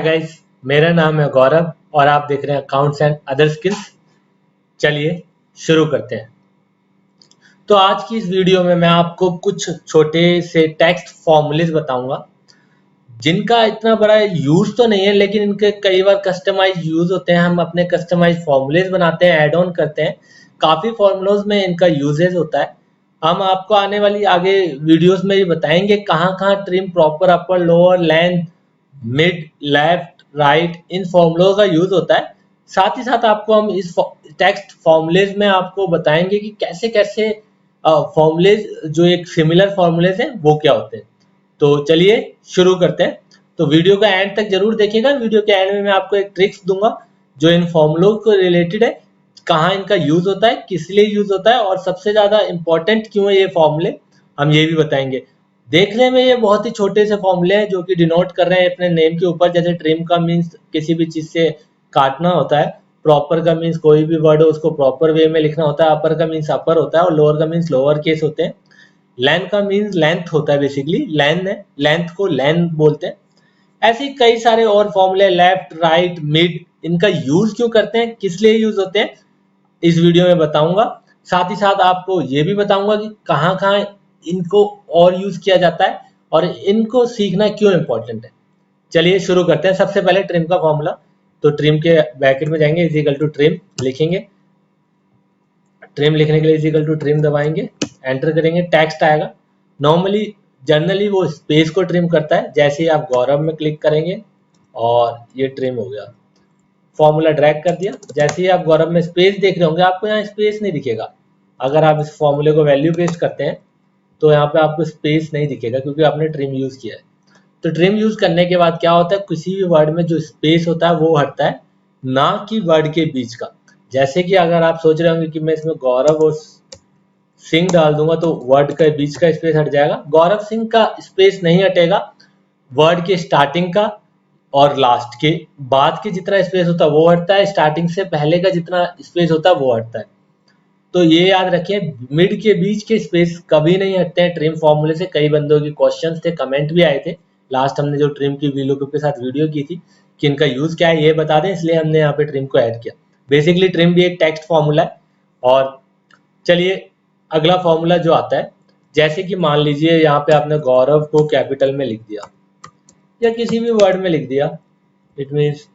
Guys, मेरा नाम है गौरव और आप देख रहे हैं अकाउंट्स एंड अदर स्किल्स। चलिए शुरू करते हैं। तो आज की इस वीडियो में मैं आपको कुछ छोटे से टेक्स्ट फॉर्मूलेज बताऊंगा जिनका इतना बड़ा यूज तो नहीं है, लेकिन इनके कई बार कस्टमाइज यूज होते हैं। हम अपने कस्टमाइज फॉर्मूलेज बनाते हैं, ऐड ऑन करते हैं। काफ़ी फॉर्मूलोज में इनका यूजेज होता है। हम आपको आने वाली आगे वीडियोस में भी बताएंगे कहाँ कहाँ trim, proper, upper, lower, length, mid, left, right इन फॉर्मूलों का यूज होता है। साथ ही साथ आपको हम इस टेक्स्ट फॉर्मूलेज में आपको बताएंगे कि कैसे कैसे फॉर्मूलेज जो एक सिमिलर फॉर्मूलेज हैं वो क्या होते हैं। तो चलिए शुरू करते हैं। तो वीडियो का एंड तक जरूर देखिएगा। वीडियो के एंड में मैं आपको एक ट्रिक्स दूंगा जो इन फॉर्मूलों को रिलेटेड है, कहाँ इनका यूज होता है, किस लिए यूज होता है और सबसे ज्यादा इंपॉर्टेंट क्यों है ये फॉर्मूले, हम ये भी बताएंगे। देखने में ये बहुत ही छोटे से फॉर्मूले हैं जो कि डिनोट कर रहे हैं अपने नेम के ऊपर। जैसे ट्रिम का मीन्स किसी भी चीज से काटना होता है, प्रॉपर का मीन्स कोई भी वर्ड हो उसको प्रॉपर वे में लिखना होता है, अपर का मीन्स अपर होता है और लोअर का मीन्स लोअर केस होते हैं। लेंथ का मीन्स लेंथ होता है, बेसिकली लेंथ है, लेंथ को लेंथ बोलते हैं। ऐसे ही कई सारे और फॉर्मूले, लेफ्ट, राइट, मिड, इनका यूज क्यों करते हैं, किस लिए यूज होते हैं, इस वीडियो में बताऊंगा। साथ ही साथ आपको ये भी बताऊंगा कि कहाँ कहाँ इनको और यूज किया जाता है और इनको सीखना क्यों इंपॉर्टेंट है। चलिए शुरू करते हैं। सबसे पहले ट्रिम का फॉर्मूला। तो ट्रिम के ब्रैकेट में जाएंगे, इज इक्वल टू ट्रिम लिखेंगे। ट्रिम लिखने के लिए इज इक्वल टू ट्रिम दबाएंगे, एंटर करेंगे, टेक्स्ट आएगा। नॉर्मली जनरली वो स्पेस को ट्रिम करता है। जैसे ही आप गौरव में क्लिक करेंगे और ये ट्रिम हो गया, फॉर्मूला ड्रैग कर दिया। जैसे ही आप गौरव में स्पेस देख रहे होंगे, आपको यहाँ स्पेस नहीं दिखेगा। अगर आप इस फॉर्मूले को वैल्यू पेस्ट करते हैं तो यहाँ पे आपको स्पेस नहीं दिखेगा क्योंकि आपने ट्रिम यूज किया है। तो ट्रिम यूज करने के बाद क्या होता है, किसी भी वर्ड में जो स्पेस होता है वो हटता है, ना कि वर्ड के बीच का। जैसे कि अगर आप सोच रहे होंगे कि मैं इसमें गौरव और सिंह डाल दूंगा तो वर्ड के बीच का स्पेस हट जाएगा। गौरव सिंह का स्पेस नहीं हटेगा, वर्ड के स्टार्टिंग का और लास्ट के बाद के जितना स्पेस होता है वो हटता है, स्टार्टिंग से पहले का जितना स्पेस होता है वो हटता है। तो ये याद रखिए, मिड के बीच के स्पेस कभी नहीं हटते हैं ट्रिम फॉर्मूले से। कई बंदों के क्वेश्चंस थे, कमेंट भी आए थे। लास्ट हमने जो ट्रिम की वीलुकअप के साथ वीडियो की थी कि इनका यूज क्या है ये बता दें, इसलिए हमने यहाँ पे ट्रिम को ऐड किया। बेसिकली ट्रिम भी एक टेक्स्ट फॉर्मूला है। और चलिए अगला फॉर्मूला जो आता है, जैसे कि मान लीजिए यहाँ पे आपने गौरव को कैपिटल में लिख दिया या किसी भी वर्ड में लिख दिया, इट मीन्स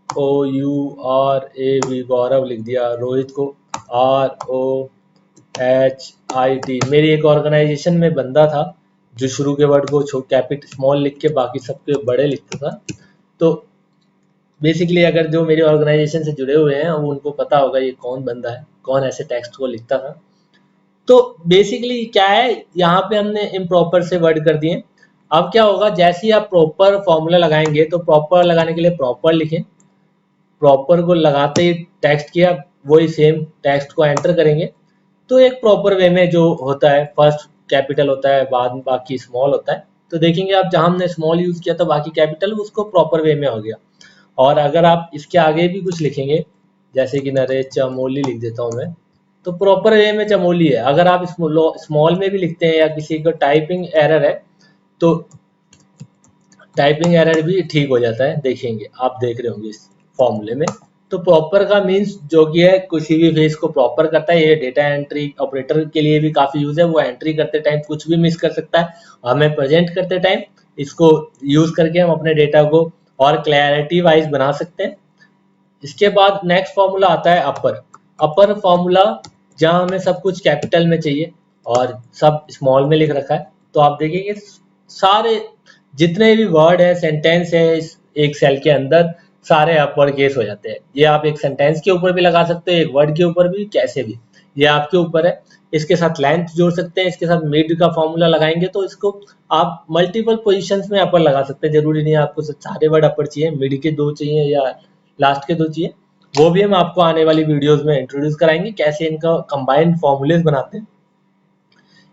GOURAV, गौरव लिख दिया। रोहित को ROHIT। मेरी एक ऑर्गेनाइजेशन में बंदा था जो शुरू के वर्ड को कैपिटल स्मॉल लिख के बाकी सबके बड़े लिखता था। तो बेसिकली अगर जो मेरी ऑर्गेनाइजेशन से जुड़े हुए हैं वो उनको पता होगा ये कौन बंदा है, कौन ऐसे टेक्स्ट को लिखता था। तो बेसिकली क्या है, यहाँ पे हमने इम्प्रॉपर से वर्ड कर दिए। अब क्या होगा, जैसे ही आप प्रॉपर फॉर्मूला लगाएंगे तो प्रॉपर लगाने के लिए प्रॉपर लिखें, प्रॉपर को लगाते ही टेक्स्ट किया, वही सेम टेक्स्ट को एंटर करेंगे तो एक प्रॉपर वे में जो होता है, फर्स्ट कैपिटल होता है, बाद में बाकी स्मॉल होता है। तो देखेंगे आप जहां हमने स्मॉल यूज किया तो बाकी कैपिटल, उसको प्रॉपर वे में हो गया। और अगर आप इसके आगे भी कुछ लिखेंगे, जैसे कि नरेश चमोली लिख देता हूँ मैं, तो प्रॉपर वे में चमोली है। अगर आप स्मॉल में भी लिखते हैं या किसी को टाइपिंग एरर है तो टाइपिंग एरर भी ठीक हो जाता है, देखेंगे आप देख रहे होंगे इस फॉर्मूले में। तो प्रॉपर का मीन्स जो कि है किसी भी फेस को प्रॉपर करता है। ये डेटा एंट्री ऑपरेटर के लिए भी काफी यूज है। वो एंट्री करते टाइम कुछ भी मिस कर सकता है, हमें प्रेजेंट करते टाइम इसको यूज करके हम अपने डेटा को और क्लैरिटी वाइज बना सकते हैं। इसके बाद नेक्स्ट फॉर्मूला आता है अपर। अपर फॉर्मूला जहां हमें सब कुछ कैपिटल में चाहिए और सब स्मॉल में लिख रखा है, तो आप देखेंगे सारे जितने भी वर्ड है, सेंटेंस है, इस एक सेल के अंदर सारे अपर केस हो जाते हैं। ये आप एक सेंटेंस के ऊपर भी लगा सकते हो, एक वर्ड के ऊपर भी, कैसे भी, ये आपके ऊपर है। इसके साथ लेंथ जोड़ सकते हैं, इसके साथ मिड का फॉर्मूला लगाएंगे तो इसको आप मल्टीपल पोजीशंस में अपर लगा सकते हैं। जरूरी नहीं है आपको सारे वर्ड अपर चाहिए, मिड के 2 चाहिए या लास्ट के 2 चाहिए। वो भी हम आपको आने वाली वीडियोस में इंट्रोड्यूस कराएंगे कैसे इनका कंबाइंड फॉर्मूलेज बनाते हैं।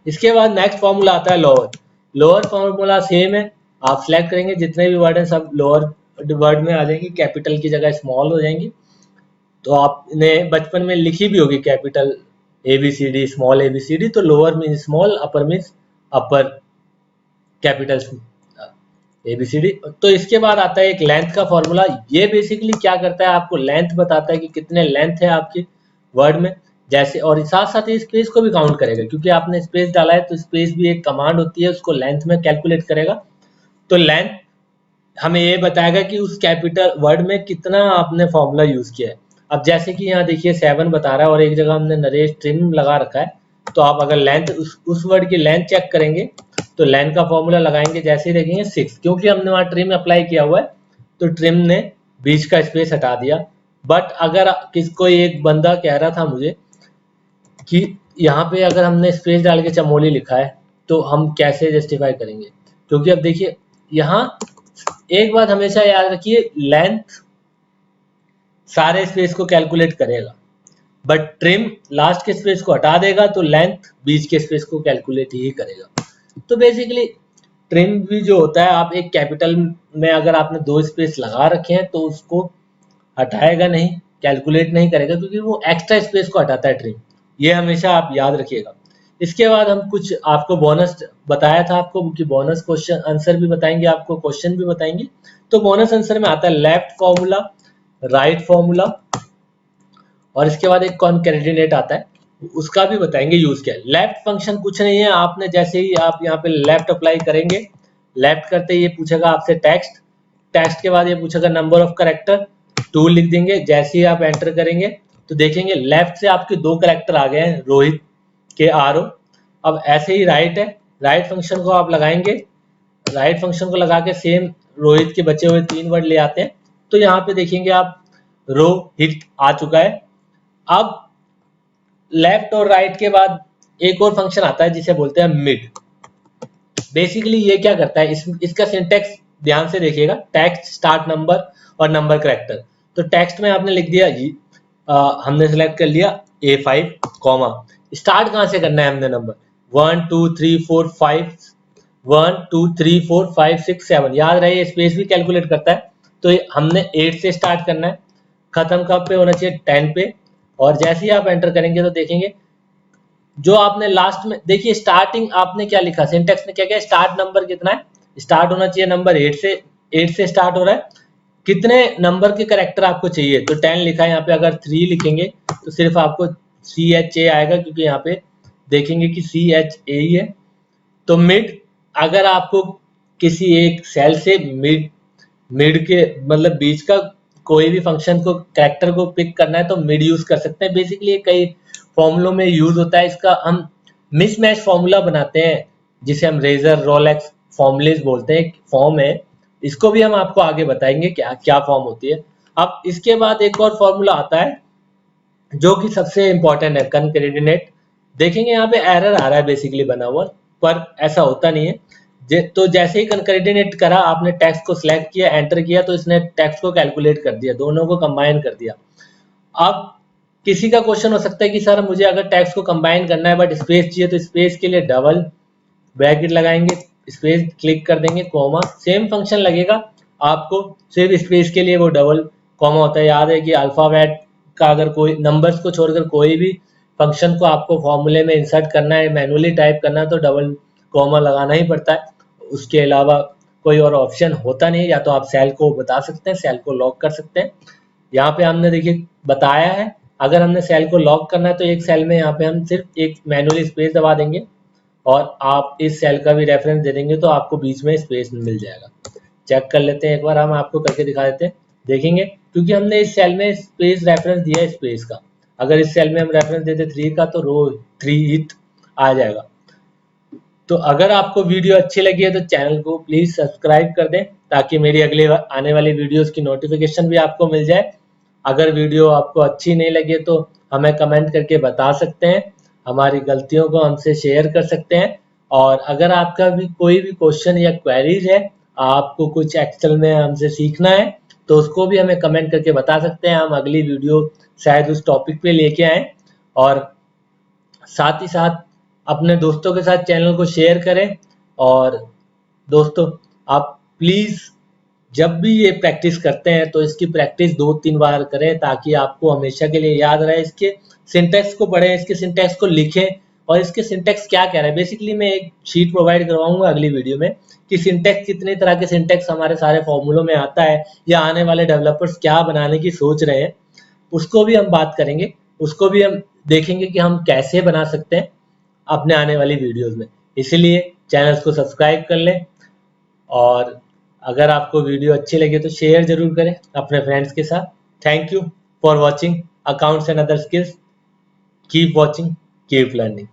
इसके बाद नेक्स्ट फॉर्मूला आता है लोअर। लोअर फॉर्मूला सेम है, आप सिलेक्ट करेंगे, जितने भी वर्ड हैं सब लोअर वर्ड में आ जाएंगे, कैपिटल की जगह स्मॉल हो जाएंगी। तो आपने बचपन में लिखी भी होगी कैपिटल ABCD, स्मॉल ABCD। तो लोअर मीन्स स्मॉल, अपर मीन्स अपर कैपिटल ABCD। तो इसके बाद आता है एक लेंथ का फॉर्मूला। ये बेसिकली क्या करता है, आपको लेंथ बताता है कि कितने लेंथ है आपके वर्ड में, जैसे, और साथ साथ ही स्पेस को भी काउंट करेगा, क्योंकि आपने स्पेस डाला है तो स्पेस भी एक कमांड होती है, उसको लेंथ में कैलकुलेट करेगा। तो लेंथ हमें ये बताएगा कि उस कैपिटल वर्ड में कितना आपने फॉर्मूला यूज किया है। अब जैसे कि यहाँ देखिए 7 बता रहा है और एक जगह हमने नरेश ट्रिम लगा रखा है, तो आप अगर लेंथ उस वर्ड की लेंथ चेक करेंगे तो लेंथ का फॉर्मूला लगाएंगे, जैसे ही देखेंगे 6, क्योंकि हमने वहाँ ट्रिम अप्लाई किया हुआ है तो ट्रिम ने बीच का स्पेस हटा दिया। बट अगर किसको एक बंदा कह रहा था मुझे कि यहाँ पे अगर हमने स्पेस डाल के चमोली लिखा है तो हम कैसे जस्टिफाई करेंगे, क्योंकि अब देखिए यहाँ एक बात हमेशा याद रखिए, लेंथ सारे स्पेस को कैलकुलेट करेगा, बट ट्रिम लास्ट के स्पेस को हटा देगा तो लेंथ बीच के स्पेस को कैलकुलेट ही करेगा। तो बेसिकली ट्रिम भी जो होता है, आप एक कैपिटल में अगर आपने 2 स्पेस लगा रखे हैं तो उसको हटाएगा नहीं, कैलकुलेट नहीं करेगा, क्योंकि वो एक्स्ट्रा स्पेस को हटाता है ट्रिम। ये हमेशा आप याद रखिएगा। इसके बाद हम कुछ आपको बोनस बताया था आपको कि बोनस क्वेश्चन आंसर भी बताएंगे, आपको क्वेश्चन भी बताएंगे। तो बोनस आंसर में आता है लेफ्ट फॉर्मूला, राइट फॉर्मूला, और इसके बाद एक कॉनकैटिनेट आता है, उसका भी बताएंगे यूज क्या है। लेफ्ट फंक्शन कुछ नहीं है, आपने जैसे ही आप यहाँ पे लेफ्ट अप्लाई करेंगे, लेफ्ट करते ही ये पूछेगा आपसे टेक्स्ट, टेक्स्ट के बाद ये पूछेगा नंबर ऑफ करेक्टर, 2 लिख देंगे। जैसे ही आप एंटर करेंगे तो देखेंगे लेफ्ट से आपके 2 करेक्टर आ गए हैं, रोहित के RO। अब ऐसे ही राइट है, राइट फंक्शन को आप लगाएंगे, राइट फंक्शन को लगा के सेम रोहित के बचे हुए 3 वर्ड ले आते हैं, तो यहाँ पे देखेंगे आप रो हिट आ चुका है। अब लेफ्ट और राइट के बाद एक और फंक्शन आता है जिसे बोलते हैं मिड। बेसिकली ये क्या करता है, इसका सिंटेक्स ध्यान से देखिएगा, टेक्स्ट, स्टार्ट नंबर और नंबर करेक्टर। तो टेक्स्ट में आपने लिख दिया हमने सेलेक्ट कर लिया A5 कॉमा, स्टार्ट कहाँ से करना है हमने नंबर 1 2 3 4 5 1 2 3 4 5 6 7, याद रहे स्पेस भी कैलकुलेट करता है। तो हमने 8 से स्टार्ट करना है, खत्म कब पे होना चाहिए 10 पे। और जैसे ही आप एंटर करेंगे तो देखेंगे जो आपने लास्ट में, देखिए स्टार्टिंग आपने क्या लिखा, सिंटेक्स में क्या क्या, स्टार्ट नंबर कितना है, स्टार्ट होना चाहिए नंबर 8 से स्टार्ट हो रहा है, कितने नंबर के करेक्टर आपको चाहिए, तो 10 लिखा है यहाँ पे। अगर 3 लिखेंगे तो सिर्फ आपको CHA आएगा, क्योंकि यहाँ पे देखेंगे कि CHA ही है। तो मिड, अगर आपको किसी एक सेल से मिड मिड के मतलब बीच का कोई भी फंक्शन को कैरेक्टर को पिक करना है तो मिड यूज कर सकते हैं। बेसिकली कई फॉर्मूलों में यूज होता है, इसका हम मिसमैच फॉर्मूला बनाते हैं जिसे हम रेजर रोलेक्स फॉर्मूलेज बोलते हैं, फॉर्म है, इसको भी हम आपको आगे बताएंगे क्या क्या फॉर्म होती है। अब इसके बाद एक और फॉर्मूला आता है जो कि सबसे इंपॉर्टेंट है, कॉनकैटिनेट। देखेंगे यहाँ पे एरर आ रहा है बेसिकली बना हुआ, पर ऐसा होता नहीं है। तो जैसे ही कॉनकैटिनेट करा, आपने टेक्स्ट को सिलेक्ट किया, एंटर किया, तो इसने टेक्स्ट को कैलकुलेट कर दिया, दोनों को कंबाइन कर दिया। अब किसी का क्वेश्चन हो सकता है कि सर मुझे अगर टेक्स्ट को कंबाइन करना है बट स्पेस चाहिए, तो स्पेस के लिए डबल ब्रैकेट लगाएंगे, स्पेस क्लिक कर देंगे, कॉमा, सेम फंक्शन लगेगा आपको, सिर्फ स्पेस के लिए वो डबल कॉमा होता है। याद है कि अल्फाबेट का अगर कोई नंबर्स को छोड़कर कोई भी फंक्शन को आपको फॉर्मूले में इंसर्ट करना है, मैनुअली टाइप करना है, तो डबल कॉमा लगाना ही पड़ता है। उसके अलावा कोई और ऑप्शन होता नहीं, या तो आप सेल को बता सकते हैं, सेल को लॉक कर सकते हैं। यहाँ पे हमने देखिए बताया है, अगर हमने सेल को लॉक करना है तो एक सेल में यहाँ पे हम सिर्फ एक मैनुअली स्पेस दबा देंगे और आप इस सेल का भी रेफरेंस दे देंगे तो आपको बीच में स्पेस मिल जाएगा। चेक कर लेते हैं एक बार, हम आपको करके दिखा देते हैं, देखेंगे, क्योंकि हमने इस सेल में स्पेस रेफरेंस दिया है स्पेस का। अगर इस सेल में हम रेफरेंस देते 3 का तो रो 3 हिट आ जाएगा। तो अगर आपको वीडियो अच्छी लगी है तो चैनल को प्लीज सब्सक्राइब कर दें, ताकि मेरी अगले आने वाली वीडियोस की नोटिफिकेशन भी आपको मिल जाए। अगर वीडियो आपको अच्छी नहीं लगे तो हमें कमेंट करके बता सकते हैं, हमारी गलतियों को हमसे शेयर कर सकते हैं। और अगर आपका भी कोई भी क्वेश्चन या क्वेरीज है, आपको कुछ एक्सेल में हमसे सीखना है, तो उसको भी हमें कमेंट करके बता सकते हैं, हम अगली वीडियो शायद उस टॉपिक पे लेके आए। और साथ ही साथ अपने दोस्तों के साथ चैनल को शेयर करें। और दोस्तों, आप प्लीज़ जब भी ये प्रैक्टिस करते हैं तो इसकी प्रैक्टिस 2-3 बार करें, ताकि आपको हमेशा के लिए याद रहे। इसके सिंटैक्स को पढ़ें, इसके सिंटैक्स को लिखें, और इसके सिंटेक्स क्या कह रहा है। बेसिकली मैं एक शीट प्रोवाइड करवाऊंगा अगली वीडियो में कि सिंटेक्स कितने तरह के सिंटेक्स हमारे सारे फॉर्मूलों में आता है या आने वाले डेवलपर्स क्या बनाने की सोच रहे हैं, उसको भी हम बात करेंगे। उसको भी हम देखेंगे कि हम कैसे बना सकते हैं अपने आने वाली वीडियोस में। इसीलिए चैनल को सब्सक्राइब कर लें, और अगर आपको वीडियो अच्छी लगे तो शेयर जरूर करें अपने फ्रेंड्स के साथ। Thank you for watching accounts and other skills. Keep watching, keep learning.